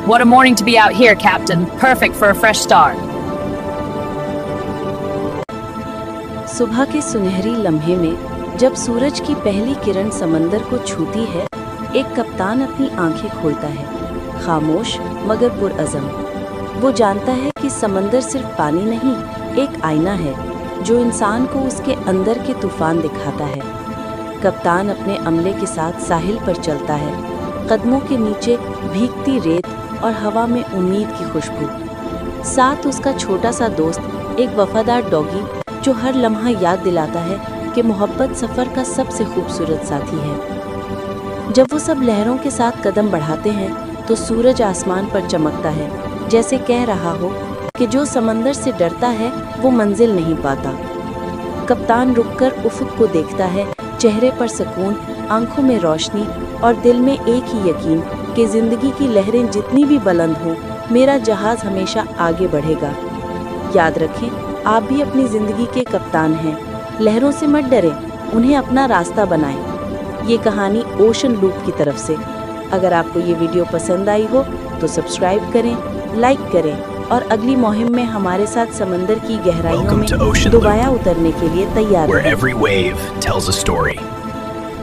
What a morning to be out here, Captain. Perfect for a fresh start. صبح کے سنہری لمحے میں جب سورج کی پہلی کرن سمندر کو چھوتی ہے، ایک کپتان اپنی آنکھیں کھولتا ہے، خاموش مگر پرعزم۔ وہ جانتا ہے کہ سمندر صرف پانی نہیں، ایک آئینہ ہے جو انسان کو اس کے اندر کے طوفان دکھاتا ہے۔ کپتان اپنے عملے کے ساتھ ساحل پر چلتا ہے، قدموں کے نیچے بھیگتی ریت اور ہوا میں امید کی خوشبو۔ ساتھ اس کا چھوٹا سا دوست، ایک وفادار ڈاگی جو ہر لمحہ یاد دلاتا ہے کہ محبت سفر کا سب سے خوبصورت ساتھی ہے۔ جب وہ سب لہروں کے ساتھ قدم بڑھاتے ہیں تو سورج آسمان پر چمکتا ہے، جیسے کہہ رہا ہو کہ جو سمندر سے ڈرتا ہے وہ منزل نہیں پاتا۔ کپتان رک کر افق کو دیکھتا ہے، چہرے پر سکون، آنکھوں میں روشنی اور دل میں ایک ہی یقین کہ زندگی کی لہریں جتنی بھی بلند ہوں، میرا جہاز ہمیشہ آگے بڑھے گا۔ یاد رکھیں، آپ بھی اپنی زندگی کے کپتان ہیں۔ لہروں سے مت ڈریں، انہیں اپنا راستہ بنائیں۔ یہ کہانی اوشن لوپ کی طرف سے۔ اگر آپ کو یہ ویڈیو پسند آئی ہو تو سبسکرائب کریں، لائک کریں اور اگلی مہم میں ہمارے ساتھ سمندر کی گہرائیوں میں دوبارہ اترنے کے لیے تیار رہیں۔